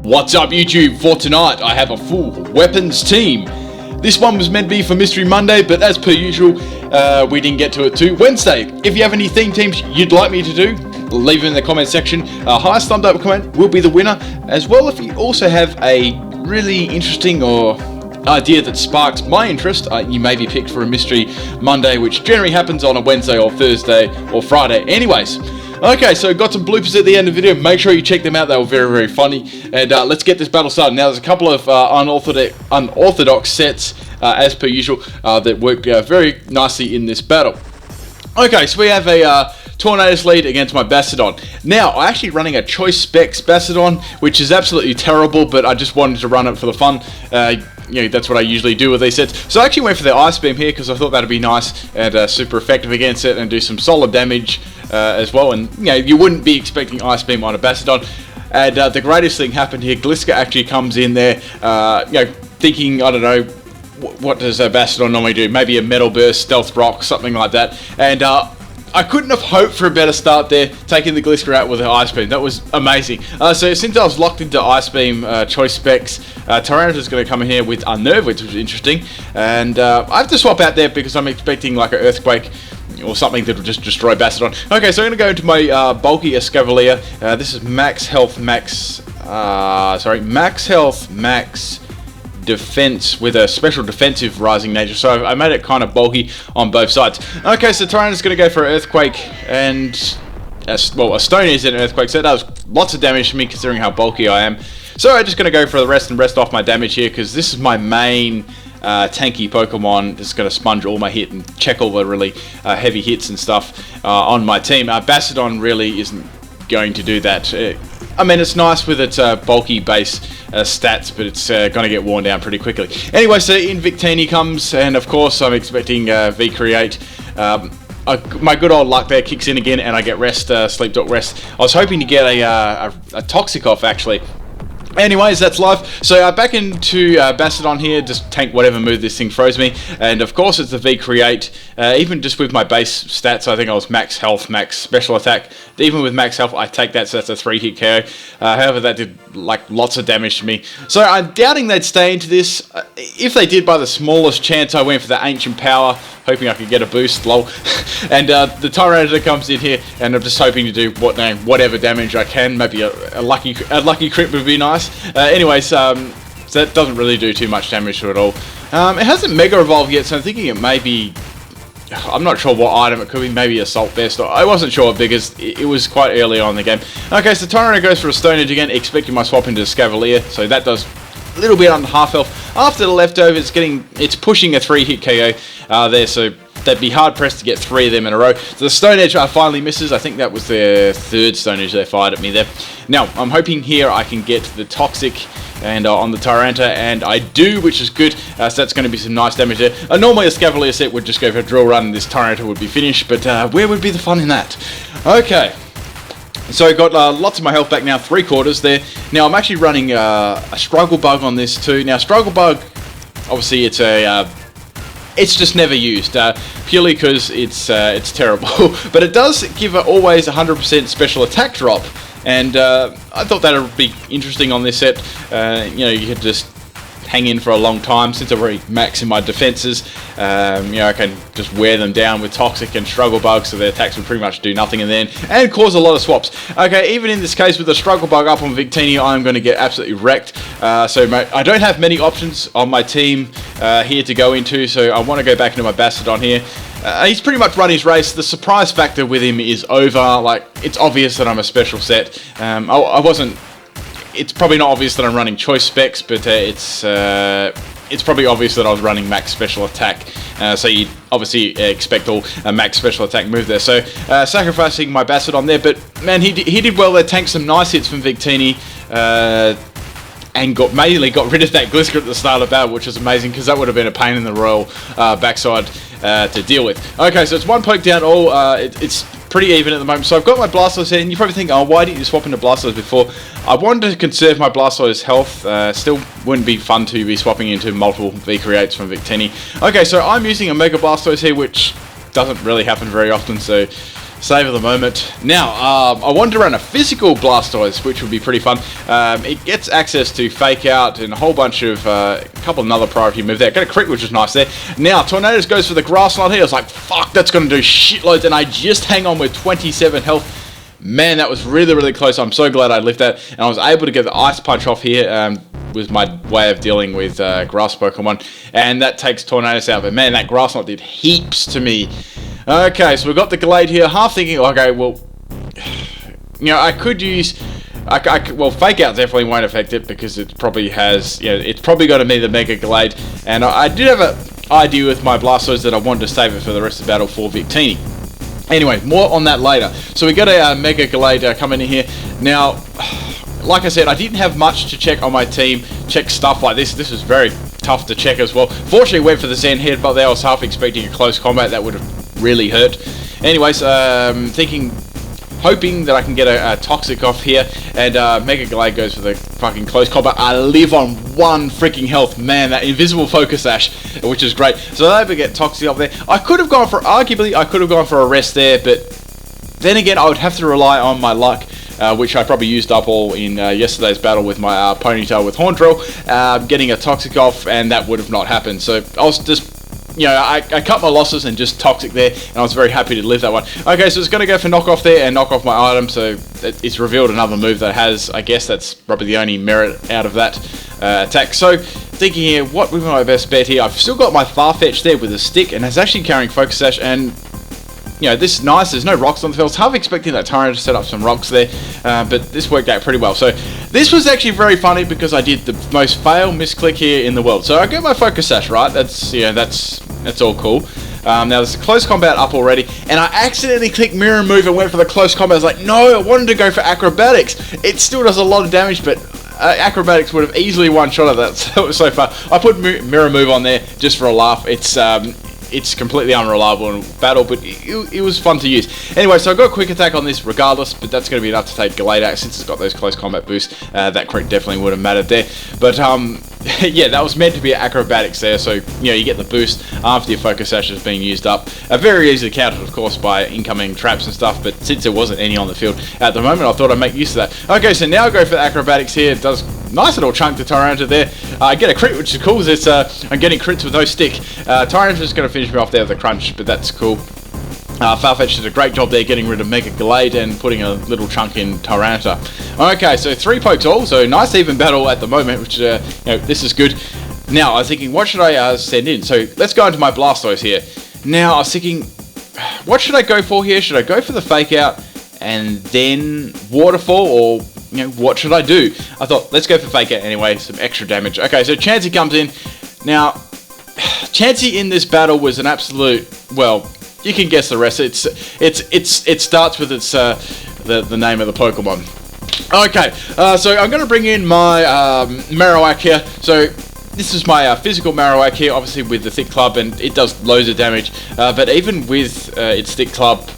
What's up YouTube? For tonight I have a full weapons team. This one was meant to be for Mystery Monday, but as per usual we didn't get to it to Wednesday. If you have any theme teams you'd like me to do, leave it in the comment section. Highest thumbs up comment will be the winner. As well, if you also have a really interesting or idea that sparks my interest, you may be picked for a Mystery Monday, which generally happens on a Wednesday or Thursday or Friday. Anyways, okay, so got some bloopers at the end of the video. Make sure you check them out. They were very, very funny. And let's get this battle started. Now, there's a couple of unorthodox sets, as per usual, that work very nicely in this battle. Okay, so we have a Tornado's lead against my Bastiodon. Now, I'm actually running a Choice Specs Bastiodon, which is absolutely terrible, but I just wanted to run it for the fun. You know, that's what I usually do with these sets. So I actually went for the Ice Beam here because I thought that'd be nice and super effective against it and do some solid damage as well. And you know, you wouldn't be expecting Ice Beam on a Bastiodon. And the greatest thing happened here. Gliska actually comes in there, you know, thinking, I don't know, what does a Bastiodon normally do? Maybe a Metal Burst, Stealth Rock, something like that. And I couldn't have hoped for a better start there, taking the Gliska out with the Ice Beam. That was amazing. So since I was locked into Ice Beam Choice Specs, Tyranitar's going to come in here with Unnerve, which was interesting. And I have to swap out there because I'm expecting like an Earthquake or something that will just destroy Bastiodon. Okay, so I'm going to go into my bulky Escavalier. This is max health, max health, max defense with a special defensive rising nature, so I made it kind of bulky on both sides. Okay, so Tyranitar's going to go for an Earthquake and a Stone is an Earthquake, so that does lots of damage to me considering how bulky I am. So I'm just going to go for the rest and rest off my damage here because this is my main tanky Pokemon that's going to sponge all my hit and check all the really heavy hits and stuff on my team. Bastiodon really isn't going to do that. I mean, it's nice with its bulky base stats, but it's going to get worn down pretty quickly. Anyway, so in Victini comes, and of course I'm expecting V-Create. My good old luck there kicks in again, and I get rest, Sleep Talk Rest. I was hoping to get a Toxic off, actually. Anyways, that's life. So back into Bastiodon here, just tank whatever move this thing throws me. And of course it's the V-Create. Even just with my base stats, I think I was max health, max special attack. Even with max health, I take that, so that's a 3-hit KO. However, that did like lots of damage to me. So I'm doubting they'd stay into this. If they did, by the smallest chance, I went for the Ancient Power, hoping I could get a boost, lol. And the Tyranitar comes in here, and I'm just hoping to do whatever damage I can. Maybe a lucky crit would be nice. Anyways, so that doesn't really do too much damage to it all. It hasn't Mega Evolved yet, so I'm thinking it may be... I'm not sure what item it could be, maybe Assault Vest. I wasn't sure because it was quite early on in the game. Okay, so Tyranitar goes for a Stone Edge again, expecting my swap into Escavalier, so that does a little bit under half health. After the leftover, it's pushing a 3-hit KO there, so they'd be hard pressed to get 3 of them in a row. So the Stone Edge finally misses. I think that was their 3rd Stone Edge they fired at me there. Now, I'm hoping here I can get the Toxic and on the Tyranitar, and I do, which is good. So that's going to be some nice damage there. Normally a Escavalier set would just go for a Drill Run and this Tyranitar would be finished, but where would be the fun in that? Okay. So I got lots of my health back now, 3/4 there. Now I'm actually running a Struggle Bug on this too. Now Struggle Bug, obviously it's just never used, purely because it's terrible. But it does give always 100% special attack drop, and I thought that would be interesting on this set. You know, you could just hang in for a long time. Since I've already maxed my defenses, you know, I can just wear them down with Toxic and Struggle Bug, so their attacks would pretty much do nothing in the end, and cause a lot of swaps. Okay, even in this case with the Struggle Bug up on Victini, I'm going to get absolutely wrecked. So I don't have many options on my team here to go into, so I want to go back into my Bastiodon here. He's pretty much run his race. The surprise factor with him is over. Like, it's obvious that I'm a special set. I wasn't... It's probably not obvious that I'm running Choice Specs, but it's probably obvious that I was running max special attack. So you obviously expect all a max special attack move there. So sacrificing my Bastiodon there, but man, he did well there. Tanked some nice hits from Victini, and mainly got rid of that Gliska at the start of the battle, which was amazing because that would have been a pain in the royal backside to deal with. Okay, so it's 1 poke down all. It's pretty even at the moment. So I've got my Blastoise here, and you probably think, oh, why didn't you swap into Blastoise before? I wanted to conserve my Blastoise health. Still wouldn't be fun to be swapping into multiple V-Creates from Victini. Okay, so I'm using a Mega Blastoise here, which doesn't really happen very often, so Save of the moment. Now, I wanted to run a physical Blastoise, which would be pretty fun. It gets access to Fake Out and a whole bunch of, a couple of another priority moves there. Got a crit, which is nice there. Now, Tornadus goes for the Grass Knot here. I was like, fuck, that's going to do shitloads, and I just hang on with 27 health. Man, that was really, really close. I'm so glad I lived that, and I was able to get the Ice Punch off here. Was my way of dealing with grass Pokemon, and that takes Tornadus out. But man, that Grass Knot did heaps to me. Okay, so we've got the Glade here, half thinking, okay, well, you know, I could use, well, Fake Out definitely won't affect it, because it probably has, you know, it's probably going to be the Mega Glade, and I did have an idea with my Blastoise that I wanted to save it for the rest of the battle for Victini. Anyway, more on that later. So we got a Mega Glade coming in here. Now, like I said, I didn't have much to check on my team, check stuff like this. This was very tough to check as well. Fortunately, went for the Zen Headbutt there. I was half expecting a close combat. That would have really hurt. Anyways, hoping that I can get a Toxic off here, and Mega Glade goes for the fucking close combat. I live on 1 freaking health. Man, that invisible Focus Sash, which is great. So I able to get Toxic off there. I could have gone for, arguably, I could have gone for a rest there, but then again, I would have to rely on my luck, which I probably used up all in yesterday's battle with my Ponytail with Horn Drill, getting a Toxic off, and that would have not happened. So I was just, you know, I cut my losses and just Toxic there, and I was very happy to live that one. Okay, so it's going to go for knock off there and knock off my item, so it's revealed another move that has, I guess that's probably the only merit out of that attack. So, thinking here, what would be my best bet here? I've still got my Farfetch there with a stick, and it's actually carrying Focus Sash, and you know, this is nice. There's no rocks on the field. I was half expecting that Tyrant to set up some rocks there, but this worked out pretty well. So this was actually very funny because I did the most fail misclick here in the world. So I got my Focus Sash right. That's, you know, that's all cool. Now there's a close combat up already, and I accidentally clicked Mirror Move and went for the close combat. I was like, no, I wanted to go for Acrobatics. It still does a lot of damage, but Acrobatics would have easily one-shotted that. So it was so far. I put Mirror Move on there just for a laugh. It's completely unreliable in battle, but it was fun to use. Anyway, so I got a quick attack on this regardless, but that's going to be enough to take Glade out since it's got those close combat boosts. That crit definitely would have mattered there. But yeah, that was meant to be Acrobatics there, so you know, you get the boost after your Focus Sash is being used up. Very easily countered, of course, by incoming traps and stuff, but since there wasn't any on the field at the moment, I thought I'd make use of that. Okay, so now I go for the Acrobatics here. It does nice little chunk to Tyranitar there. I get a crit, which is cool, because I'm getting crits with no stick. Tyranitar's just going to finish me off there with a crunch, but that's cool. Farfetch did a great job there getting rid of Mega Glade and putting a little chunk in Tyranitar. Okay, so 3 pokes all, so nice even battle at the moment, which, you know, this is good. Now, I was thinking, what should I send in? So, let's go into my Blastoise here. Now, I was thinking, what should I go for here? Should I go for the Fake Out and then Waterfall, or, you know, what should I do? I thought, let's go for Fake Out anyway, some extra damage. Okay, so Chansey comes in. Now, Chansey in this battle was an absolute, well, you can guess the rest. It starts with its the name of the Pokemon. Okay, so I'm going to bring in my Marowak here. So this is my physical Marowak here, obviously with the thick club, and it does loads of damage. But even with its thick club,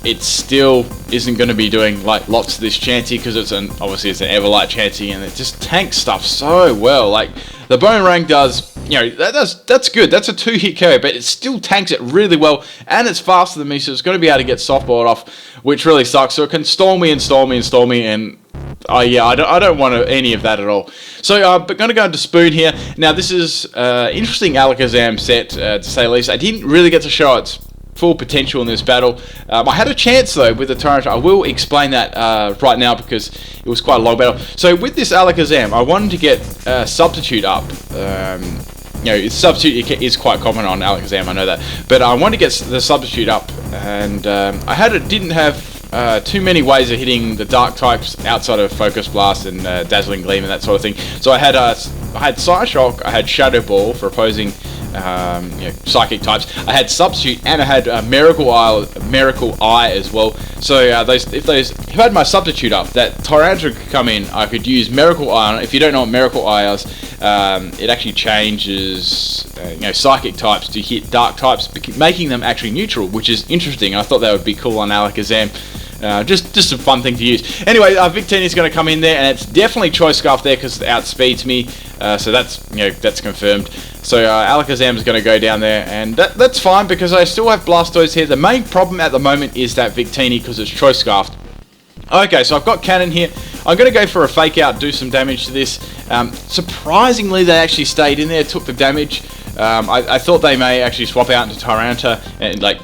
it still isn't going to be doing like lots of this Chansey, because obviously it's an Everlight Chansey, and it just tanks stuff so well. Like the Boomerang does, you know, that's good. That's a 2-hit KO, but it still tanks it really well, and it's faster than me, so it's going to be able to get softballed off, which really sucks. So it can stall me, and yeah, I don't want any of that at all. So, but going to go into Spoon here. Now, this is interesting Alakazam set, to say the least. I didn't really get to show its full potential in this battle. I had a chance though with the Tyranitar. I will explain that right now because it was quite a long battle. So with this Alakazam, I wanted to get Substitute up. You know, Substitute is quite common on Alakazam, I know that, but I wanted to get the Substitute up, and didn't have too many ways of hitting the Dark types outside of Focus Blast and Dazzling Gleam and that sort of thing. So I had Psyshock, I had Shadow Ball for opposing you know, Psychic types. I had Substitute, and I had Miracle Eye as well. So if I had my Substitute up, that Tyranitar could come in. I could use Miracle Eye on it. If you don't know what Miracle Eye is, it actually changes you know, Psychic types to hit Dark types, making them actually neutral, which is interesting. I thought that would be cool on Alakazam. Just a fun thing to use. Anyway, Victini's going to come in there, and it's definitely Choice Scarf there because it outspeeds me. So that's confirmed. So Alakazam is going to go down there, and that's fine because I still have Blastoise here. The main problem at the moment is that Victini because it's Choice Scarf. Okay, so I've got Cannon here. I'm going to go for a Fake Out, do some damage to this. Surprisingly, they actually stayed in there, took the damage. I thought they may actually swap out into Tyranitar and like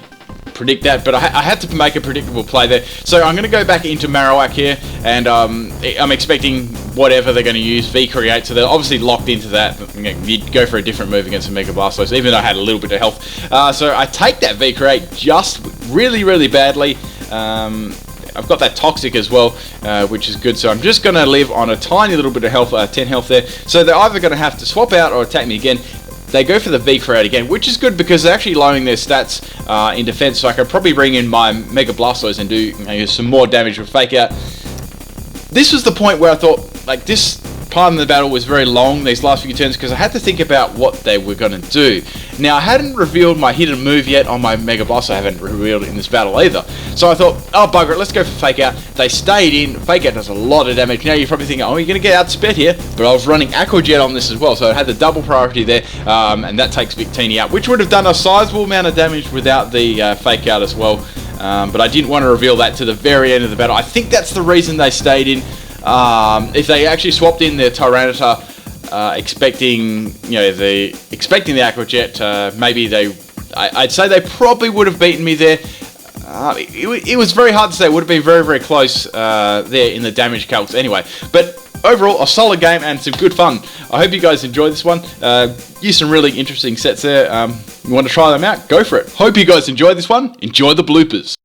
predict that, but I had to make a predictable play there. So I'm going to go back into Marowak here, and I'm expecting whatever they're going to use, V-Create, so they're obviously locked into that. You'd go for a different move against a Mega Blastoise, even though I had a little bit of health. So I take that V-Create just really, really badly. I've got that Toxic as well, which is good, so I'm just going to live on a tiny little bit of health, 10 health there. So they're either going to have to swap out or attack me again. They go for the V-Create again, which is good because they're actually lowering their stats in defense, so I can probably bring in my Mega Blastoise and do some more damage with Fake Out. This was the point where I thought, like, this part of the battle was very long, these last few turns, because I had to think about what they were going to do. Now, I hadn't revealed my hidden move yet on my Mega Blastoise. I haven't revealed it in this battle either. So I thought, oh, bugger it, let's go for Fake Out. They stayed in. Fake Out does a lot of damage. Now, you're probably thinking, oh, you're going to get outsped here. But I was running Aqua Jet on this as well, so I had the double priority there, and that takes Victini out, which would have done a sizable amount of damage without the Fake Out as well. But I didn't want to reveal that to the very end of the battle. I think that's the reason they stayed in. If they actually swapped in their Tyranitar, expecting the Aqua Jet, maybe I'd say they probably would have beaten me there. It was very hard to say. It would have been very, very close there in the damage calcs anyway. But overall, a solid game and some good fun. I hope you guys enjoyed this one. Used some really interesting sets there. You want to try them out? Go for it. Hope you guys enjoyed this one. Enjoy the bloopers.